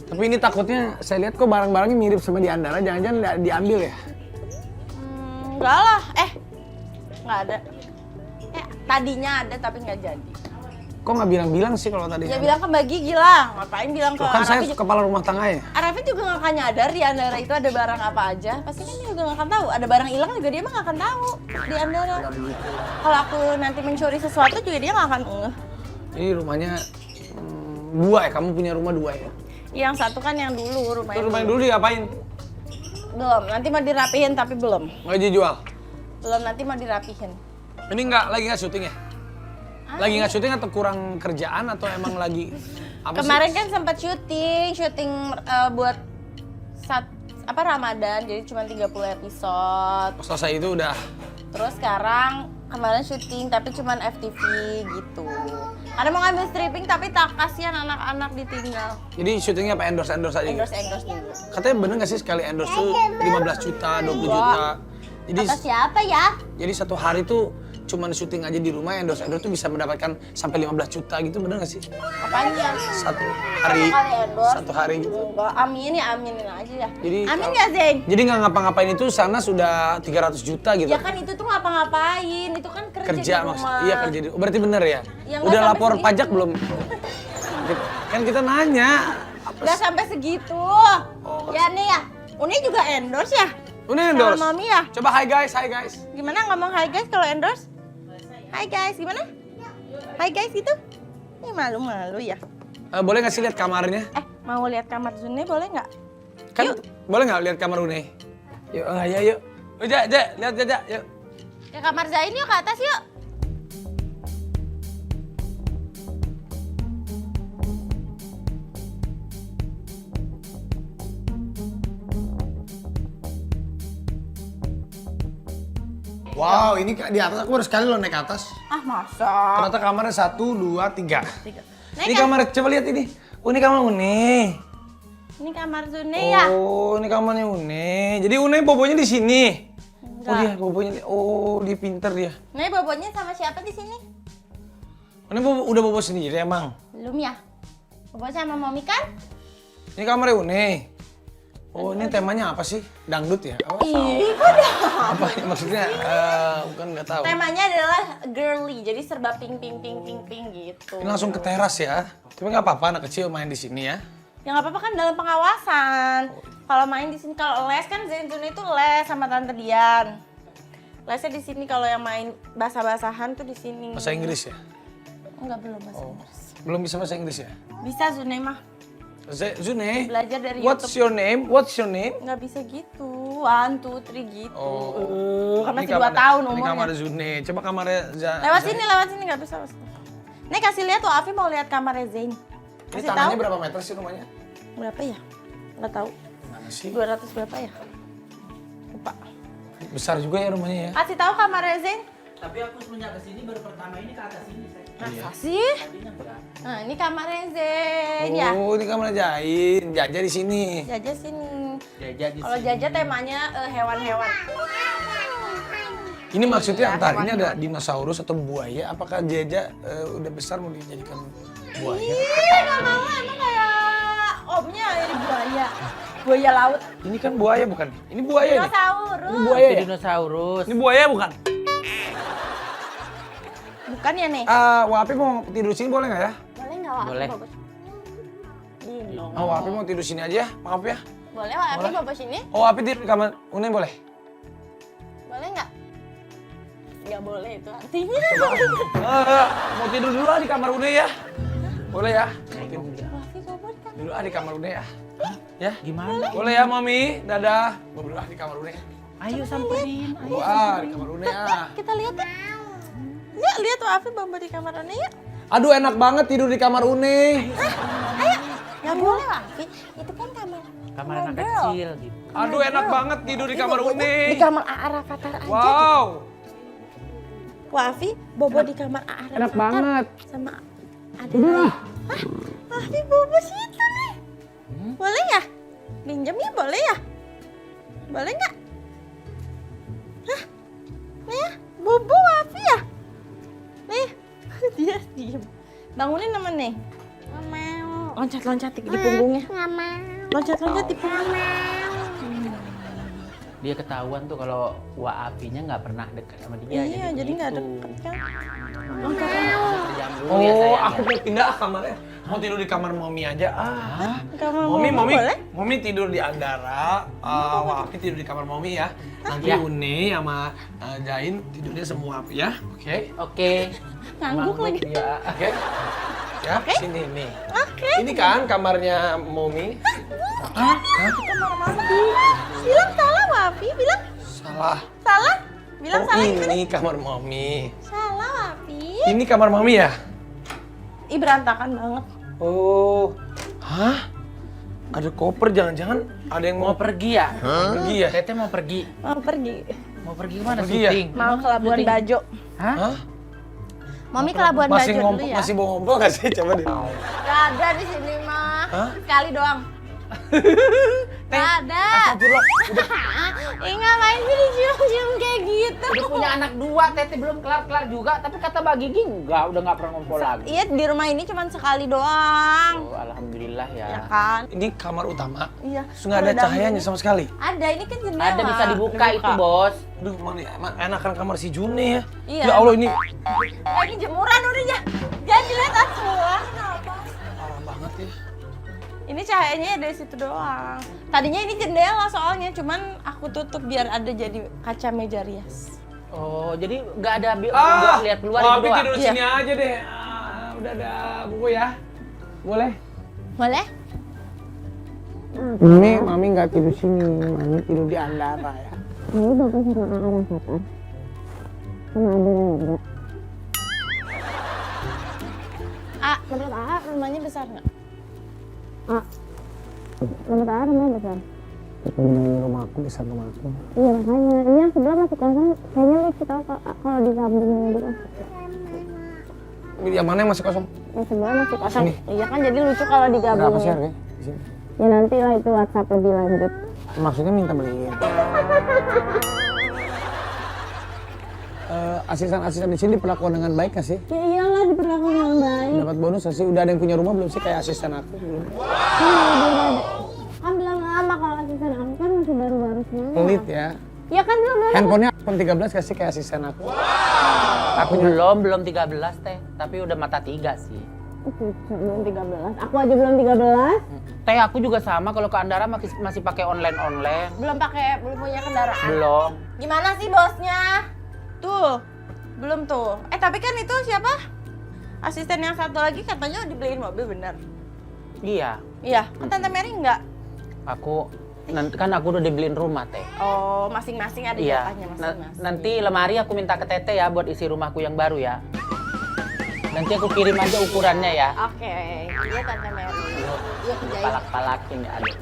C: Tapi ini takutnya saya lihat kok barang-barangnya mirip sama di Andara, jangan-jangan nggak diambil ya?
G: Enggak lah, nggak ada. Tadinya ada tapi nggak jadi.
C: Kok nggak bilang-bilang sih kalau tadi?
G: Ya bilang ke Mbak Gigi lah, ngapain bilang ke
C: Kan saya
G: Arafi juga.
C: kepala rumah tangga ya.
G: Arafi juga nggak akan nyadar di Andara itu ada barang apa aja. Pasti kan dia juga nggak akan tahu. Ada barang hilang juga dia mah nggak akan tahu di Andara. Kalau aku nanti mencuri sesuatu juga dia nggak akan ngeh.
C: Ini rumahnya dua ya, kamu punya rumah dua ya?
G: Yang satu kan yang dulu rumah
C: Itu rumah yang dulu diapain?
G: Belum, nanti mau dirapihin tapi belum.
C: Nggak dijual?
G: Belum, nanti mau dirapihin.
C: Ini lagi nggak syuting ya? Lagi nggak syuting atau kurang kerjaan atau emang lagi apa
G: Kemarin
C: sih?
G: kan sempat syuting buat Ramadan, jadi cuma 30 episode.
C: Pas selesai itu udah.
G: Terus sekarang kemarin syuting tapi cuma FTV gitu. Ada mau ngambil stripping tapi tak kasihan anak-anak ditinggal.
C: Jadi syutingnya apa endorse aja gitu?
G: Endorse dulu.
C: Katanya bener nggak sih sekali endorse tuh 15 juta, 20 juta. Jadi
G: Kata siapa ya?
C: jadi satu hari tuh cuman syuting aja di rumah endorse tuh bisa mendapatkan sampai 15 juta gitu, bener nggak sih?
G: Apanya?
C: Satu hari.
G: Kali endorse.
C: Satu hari gitu.
G: Enggak, aminin aja ya.
C: Jadi
G: Amin
C: kalau-
G: ya Zain?
C: Jadi nggak ngapa-ngapain itu sana sudah 300 juta gitu.
G: Ya kan itu tuh ngapa-ngapain, itu kan kerja
C: Kerja
G: di
C: maksud.
G: rumah.
C: Iya kerja di. Berarti bener ya?
G: Ya, nggak
C: Udah
G: sampai
C: lapor
G: segitu.
C: pajak belum? Kan kita nanya.
G: Nggak sampai segitu. Ya nih ya, Uni juga endorse ya?
C: Ini endorse.
G: Sama Mami ya?
C: Coba hi guys.
G: Gimana ngomong hi guys kalau endorse? Hi guys, gimana? Hi guys gitu? Ini malu-malu ya.
C: Boleh nggak sih lihat kamarnya?
G: Mau lihat kamar Zune boleh nggak?
C: Kan boleh nggak lihat kamar Une? Yuk, yuk. Oh, lihat, yuk.
G: Ya kamar Zain yuk ke atas yuk.
C: Wow, ini di atas aku baru sekali loh naik atas.
G: Ah masa?
C: Ternyata kamarnya 1, 2, 3.
G: Naik
C: Ini
G: kan?
C: kamar, coba lihat ini. Oh, ini kamar Une.
G: Ini kamar Zune ya?
C: Oh, ini kamarnya Une. Jadi Une bobonya di sini. Oh
G: Enggak.
C: dia bobonya, dia pinter dia.
G: Nih bobonya sama siapa di sini?
C: Une udah bobo sendiri emang.
G: Belum ya? Bobo sama Mami kan?
C: Ini kamarnya Une. Oh ini temanya apa sih? Dangdut ya? Apa?
G: Ih, kok dah?
C: Apa ini maksudnya? Bukan nggak tahu.
G: Temanya adalah girly, jadi serba pink gitu.
C: Ini langsung ke teras ya. Tapi nggak apa-apa anak kecil main di sini ya.
G: Ya nggak apa-apa kan dalam pengawasan. Kalau main di sini, kalau les kan Zain itu les sama Tante Dian. Lesnya di sini kalau yang main basah-basahan tuh di sini.
C: Bahasa Inggris ya?
G: Enggak belum bahasa Inggris.
C: Belum bisa bahasa Inggris ya?
G: Bisa Zune mah.
C: Zune,
G: Belajar dari
C: what's
G: YouTube.
C: your name? What's your name?
G: Nggak bisa gitu. 1, 2, 3 gitu. Kan
C: ini
G: masih 2 tahun
C: Ini
G: umurnya.
C: kamar Zune. Coba kamarnya
G: Lewat sini nggak bisa. Nih kasih lihat tuh, Afi mau lihat kamarnya Zain.
C: Ini
G: Kasih
C: tanahnya
G: tahu.
C: berapa meter sih rumahnya?
G: Berapa ya? Nggak tahu.
C: Mana sih?
G: 200 berapa ya? Lupa.
C: Besar juga ya rumahnya ya.
G: Kasih tahu kamarnya Zain.
B: Tapi aku semenjak kesini baru pertama ini ke atas ini.
G: Masa sih? Nah, ini kamarnya Zain ya.
C: Oh, ini kamar Jain. Jaja di sini.
G: Jaja sini.
B: Jaja di
G: Kalau Jaja temanya hewan-hewan.
C: Ini maksudnya entar ini ada dinosaurus atau buaya? Apakah Jaja udah besar mau dijadikan buaya?
G: Ih, nggak mau, emang kayak omnya ini buaya. Buaya laut.
C: Ini kan buaya bukan? Ini buaya ini.
G: Dinosaurus.
C: Ini buaya ya?
B: dinosaurus.
C: Ini buaya bukan?
G: Bukan ya nih?
C: Wapi mau tidur sini boleh nggak ya?
G: Boleh nggak Wafi
B: Boleh.
G: bobo? Gini dong.
C: Wapi mau tidur sini aja ya, maaf ya.
G: Boleh Wafi
C: Boleh.
G: bobo sini?
C: Wapi tidur di kamar Une boleh?
G: Boleh nggak? Nggak boleh itu artinya.
C: Mau tidur dulu di kamar Une ya? Boleh ya?
G: Wafi bobo di kamar.
C: Dulu di kamar Une ya? Ya?
B: Gimana?
C: Boleh ya Mami? Dadah. Mau dulu di kamar Une.
B: Ayo samperin.
C: Di kamar Une ya.
G: Kita lihat ya. Yuk lihat Wafi bobo di kamar Une yuk.
C: Aduh enak banget tidur di kamar Une.
G: Ayo. Nggak boleh Wafi. Itu kan
B: Kamar anak
G: girl.
B: kecil gitu.
C: Aduh enak banget tidur di kamar
G: Wafi bobo
C: Une.
G: Di kamar Rafathar aja.
C: Wow.
G: Wafi bobo di kamar Rafathar.
C: Enak banget.
G: Sama ada. Hah? Wafi bobo situ nih. Boleh ya? Pinjam ya boleh ya? Boleh nggak? Hah? Nih ya, bobo Wafi ya? Nih, dia diem. Bangunin temen nih. Nggak mau. Loncat-loncat di punggungnya. Nggak mau. Loncat-loncat di punggungnya.
B: Dia ketahuan tuh kalau Apinya nggak pernah dekat sama dia.
G: Iya, jadi nggak
B: gitu.
G: deket kan. Loncat-loncat.
B: Kerjaan dulu ya
C: Oh,
B: sayang.
C: aku mau pindah kamarnya. Mau tidur di kamar Mami aja.
G: Kamar
C: Mami,
G: Mama boleh?
C: Mami tidur di Andara. Wapi tidur di kamar Mami ya. Nanti
B: Ya.
C: Une sama Jain tidurnya semua Wapi ya. Oke?
B: Oke.
G: Ngangguk lagi.
B: Ya.
C: Oke? Ya, sini nih.
G: Oke.
C: Ini kan kamarnya Mami.
G: Kamar Mama. Bilang salah Wafi, bilang
C: Salah.
G: salah. Bilang
C: Oh,
G: salah gimana?
C: ini kamar Mami.
G: Salah Wafi.
C: Ini kamar Mami ya?
G: Ih berantakan banget.
C: Oh. Hah? Ada koper jangan-jangan ada yang
B: Mau
C: mau
B: pergi ya?
C: pergi ya?
B: Teteh mau pergi.
G: Mau pergi.
B: Mau pergi kemana?
C: Pergi ya?
B: Syuting.
G: Mau ke Labuan Bajo.
B: Hah?
C: Hah?
G: Mami ke Labuan
C: Masih
G: Bajo dulu ya.
C: masih bawa ngompol nggak sih? Coba deh.
G: Gak ada di sini mah.
C: Hah?
G: Sekali doang. Gak ada. Ih ngapain sih dicium-cium kayak gitu?
B: Udah punya anak dua, Teteh belum kelar-kelar juga. Tapi kata Mbak Gigi enggak, udah nggak pernah ngumpul lagi.
G: Iya di rumah ini cuma sekali doang.
B: Oh, alhamdulillah ya.
G: Ya kan?
C: Ini kamar utama.
G: Iya.
C: Terus nggak ada
G: Kalau
C: cahayanya
G: dapurnya-
C: sama sekali.
G: Ada, ini kan jendela.
B: Ada bisa dibuka itu, Bos.
C: Aduh, mana enakan kamar si Juni ya.
G: Iya.
C: Ya Allah ini
G: Ini jemuran udah ya. Jangan dilihat ah semua. Kenapa?
C: parah banget ya.
G: Ini cahayanya dari situ doang. Tadinya ini jendela soalnya, cuman aku tutup biar ada jadi kaca meja rias.
B: Oh, jadi nggak ada buat lihat keluar itu
C: Wapi
B: doang.
C: tidur
G: Iya.
C: sini aja deh. Udah ada buku ya. Boleh?
G: Boleh?
C: Mami nggak tidur sini. Mami tidur di Andara ya.
G: Ah, menurut A rumahnya besar nggak?
H: Menurut Ara rumah besar.
C: Rumah aku besar rumah aku.
H: Iya makanya, ini yang sebelah masih kosong. Kayaknya lucu tau kalau digabungin gitu.
C: Yang mana yang masih kosong?
H: Yang sebelah masih kosong.
C: Sini.
H: Iya kan jadi lucu kalau
C: Berapa sih
H: digabungin.
C: harganya? Di sini.
H: Ya nanti lah itu WhatsApp lebih lanjut.
C: Maksudnya minta beliin. Asisten-asisten di sini diperlakukan dengan baik nggak sih?
H: Ya iyalah diperlakukan dengan baik.
C: Dapat bonus nggak sih? Udah ada yang punya rumah belum sih kayak asisten aku? Belum.
H: Kan belum lama kalau asisten aku kan masih baru-baru semua.
C: Pelit ya.
H: Ya kan belum lama.
C: Handphonenya iPhone 13 kasih kayak asisten aku.
B: Aku belum 13 Teh, tapi udah mata 3 sih.
H: Belum 13. Aku aja belum 13.
B: Teh aku juga sama kalau ke Andara masih pakai online.
G: Belum punya kendaraan.
B: Belum.
G: Gimana sih bosnya? Tuh, belum tuh. Tapi kan itu siapa? Asisten yang satu lagi katanya dibeliin mobil bener.
B: Iya.
G: Iya, kan Tante Mary enggak?
B: Kan aku udah dibeliin rumah Teh.
G: Oh, masing-masing ada
B: Iya.
G: jatahnya masing-masing.
B: Nanti lemari aku minta ke Teteh ya buat isi rumahku yang baru ya. Nanti aku kirim aja ukurannya ya.
G: Oke, iya Tante Mary. Yuk kerjain.
B: Palak-palakin ya aduh.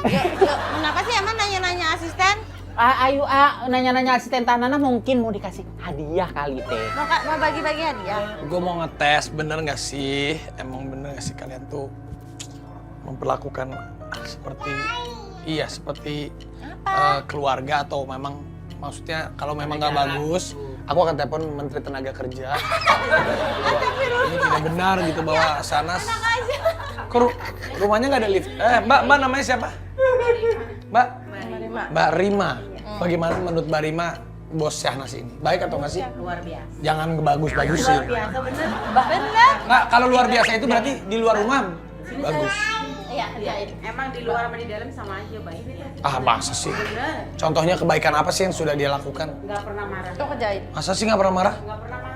G: Yuk. Kenapa sih emang nanya-nanya asisten?
B: Ayo nanya-nanya asisten Tanana mungkin mau dikasih hadiah kali Teh.
G: Mau bagi-bagi hadiah?
C: Gue mau ngetes bener nggak sih? Emang bener nggak sih kalian tuh memperlakukan seperti keluarga atau memang maksudnya kalau memang nggak bagus, aku akan telepon Menteri Tenaga Kerja. Ini tidak benar gitu bahwa Sanas. Rumahnya nggak ada lift. Mbak namanya siapa? Mbak Rima. Bagaimana menurut Mbak Rima bos Syahnas ini? Baik atau nggak sih?
D: Luar biasa.
C: Jangan bagus-bagusin.
D: Biasa bener. Bener.
C: Nggak, kalau luar biasa itu berarti di luar rumah bagus.
D: Iya, emang di luar sama di dalam sama aja, baik.
C: Ah, masa sih?
D: Bener.
C: Contohnya kebaikan apa sih yang sudah dia lakukan?
D: Nggak pernah marah.
G: Tuh kejahit.
C: Masa sih nggak pernah marah?
D: Nggak pernah marah.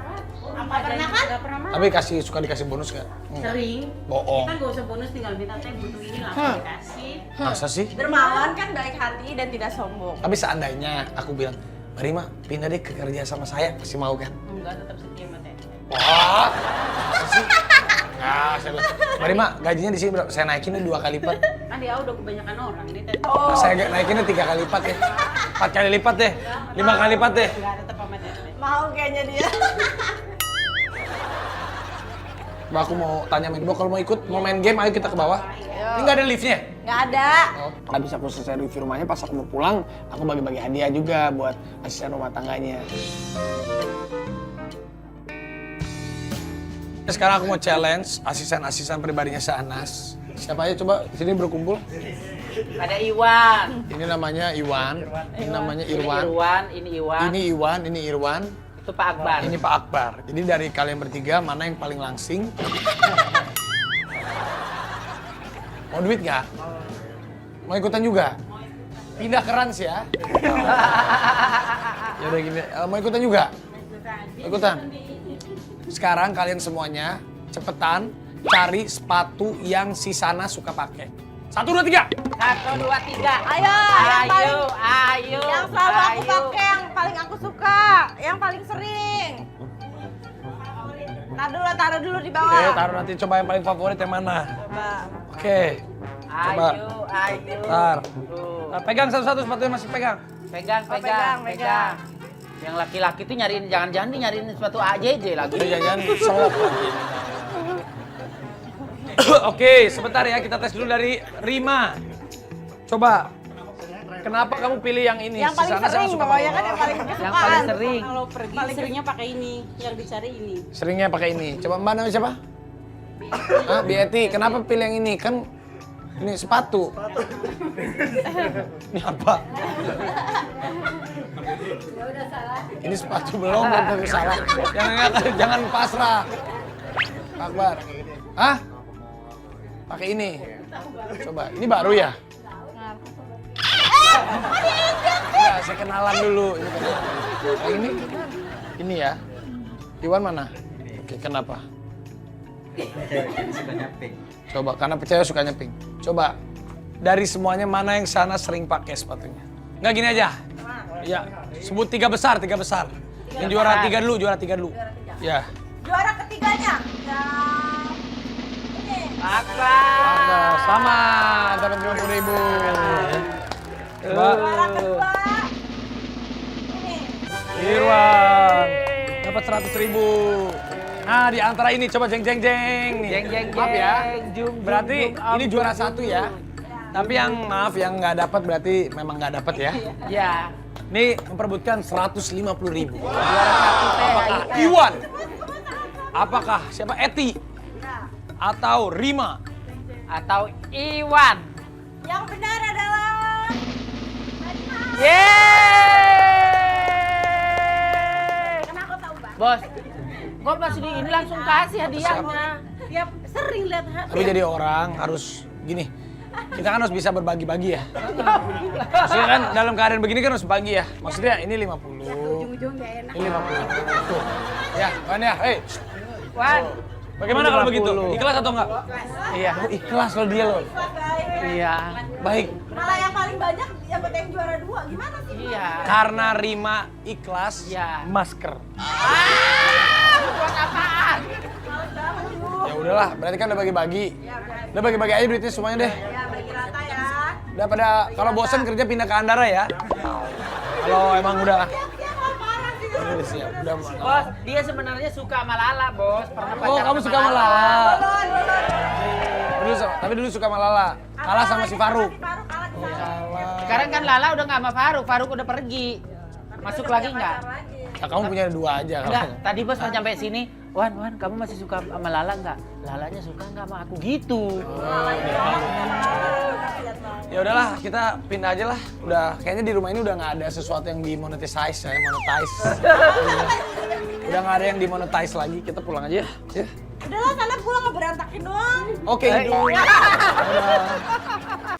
D: Apa
G: pernah kan?
D: Nggak pernah marah.
C: Tapi suka dikasih bonus nggak? Enggak.
D: Sering.
C: Bohong.
D: Kita nggak usah bonus, tinggal minta teh butuh ini langsung dikasih.
C: Masa sih?
G: Dermawan kan baik hati dan tidak sombong.
C: Tapi seandainya aku bilang, Marima pindah deh ke kerja sama saya, pasti mau kan?
D: Enggak, tetap setia sama teh.
C: Wah, masa sih? Nah, saya bilang, Marima gajinya di sini berapa? Saya naikin nih 2 kali lipat.
D: Kan dia udah kebanyakan orang ini teh.
C: Nah, saya naikinnya 3 kali lipat ya. 4 kali lipat deh, 5 kali lipat deh.
D: Enggak, tetap sama teh.
G: Mau kayaknya dia.
C: Mbak, aku mau tanya main kalau mau ikut, mau main game, ayo kita ke bawah. Ini nggak ada liftnya?
G: Nggak ada.
C: Oh, habis aku selesai review rumahnya, pas aku mau pulang, aku bagi-bagi hadiah juga buat asisten rumah tangganya. Sekarang aku mau challenge asisten-asisten pribadinya Syahnas. Siapa aja coba sini berkumpul?
F: Ada Iwan.
C: Ini namanya Iwan, ini namanya Irwan.
F: Ini Iwan.
C: Ini Iwan, ini Irwan.
F: Itu Pak Akbar.
C: Ini Pak Akbar. Jadi dari kalian bertiga, mana yang paling langsing? Mau duit nggak? Mau ikutan juga? Pindah ke Rans ya. Ya udah gini, mau ikutan juga? Ikutan. Sekarang kalian semuanya cepetan cari sepatu yang si Sana suka pakai. 1, 2, 3.
F: 1, 2, 3.
G: Ayo,
F: Ayo.
G: yang selalu aku pakai, yang paling aku suka, yang paling sering. Taruh dulu di bawah.
C: Oke, taruh nanti coba yang paling favorit yang mana.
G: Coba.
C: Oke. Coba.
F: Ayo.
C: Ntar. Nah, pegang satu-satu sepatunya masih pegang.
F: Pegang.
G: pegang.
F: Yang laki-laki tuh nyariin, jangan-jangan nih nyariin sepatu AJJ lagi.
C: Udah jangan selop lagi. Oke, sebentar ya, kita tes dulu dari Rima. Coba. Kenapa kamu pilih yang ini?
G: Yang paling
C: Sana sama
G: sering
C: suka
G: pokoknya
C: pakai.
G: kan yang paling kesukaan.
F: Yang paling sering.
D: Kalau pergi seringnya pakai ini, yang dicari ini.
C: Seringnya pakai ini. Coba Mbak namanya siapa? Hah, Bieti. Kenapa pilih yang ini? Kan ini sepatu. Ini apa? Ini sepatu belum tentu salah. Jangan pasrah. Pak Akbar. Hah? Pakai ini. Coba. Ini baru ya? Enggak, saya kenalan dulu. Yang ini? Ini ya. Iwan mana? Oke, kenapa? Coba, karena percaya sukanya pink. Coba, dari semuanya mana yang Sana sering pakai sepatunya? Enggak, gini aja. Ya, sebut 3 besar. Yang juara 3 dulu. Ya.
G: Juara ketiganya. Ini.
F: Akbar.
C: Selamat, dapat 50.000. Coba,
G: Juara kedua. Ini.
C: Irwan. Dapat 100.000. Nah, di antara ini coba jeng nih.
F: Jeng.
C: Maaf ya.
F: Jum,
C: Berarti ini juara 1 ya. Tapi yang maaf yang nggak dapat berarti memang nggak dapat ya.
F: Ya.
C: Ini memperebutkan 150.000.
F: Juara 1 teh.
C: Apakah Iwan? Apakah siapa Eti? Atau Rima?
F: Atau Iwan.
G: Yang benar adalah
F: Yeay!
G: karena aku tahu Bang.
F: Bos, gue masih di ini langsung kasih hadiahnya.
D: Tiap sering lihat
C: Tapi jadi orang harus gini. Kita kan harus bisa berbagi-bagi ya. Maksudnya kan dalam keadaan begini kan harus bagi ya. Maksudnya ini 50.
D: ujung-ujung gak enak.
C: Ini 50. Tuh. Ya, Wan ya. Hei.
F: Wan.
C: Bagaimana kalau begitu? Ikhlas atau enggak?
F: Iya.
C: Oh, ikhlas loh dia loh.
F: Iya.
C: Baik.
G: Malah yang paling banyak dapat yang juara 2. Gimana sih?
F: Iya.
C: Karena Rima ikhlas,
F: Iya.
C: masker.
F: Buat apaan?
C: Ya udahlah, berarti kan udah bagi-bagi. Udah bagi-bagi aja duitnya semuanya deh.
G: Ya, bagi rata ya.
C: Udah pada kalau bosan kerja pindah ke Andara ya. Kalau emang udah siap, udah.
F: Bos, dia sebenarnya suka sama Lala, Bos. Pernah
C: Oh,
F: pacaran
C: kamu
F: sama
C: suka sama Lala. Tapi dulu suka sama Lala. Kalah sama si Faruk.
F: Sekarang kan Lala udah nggak sama Faruk udah pergi. Masuk lagi nggak?
C: Ya, kamu punya 2 aja.
B: Enggak, tadi bos pas nyampe sini, Wan, kamu masih suka sama Lala nggak? Lalanya suka nggak sama aku gitu.
C: Ya udahlah, kita pindah aja lah. Udah kayaknya di rumah ini udah nggak ada sesuatu yang dimonetize ya, monetize. Udah nggak ada yang dimonetize lagi. Kita pulang aja ya.
G: Udahlah, sana pulang berantakin doang.
C: Oke, Hidung. Dadah.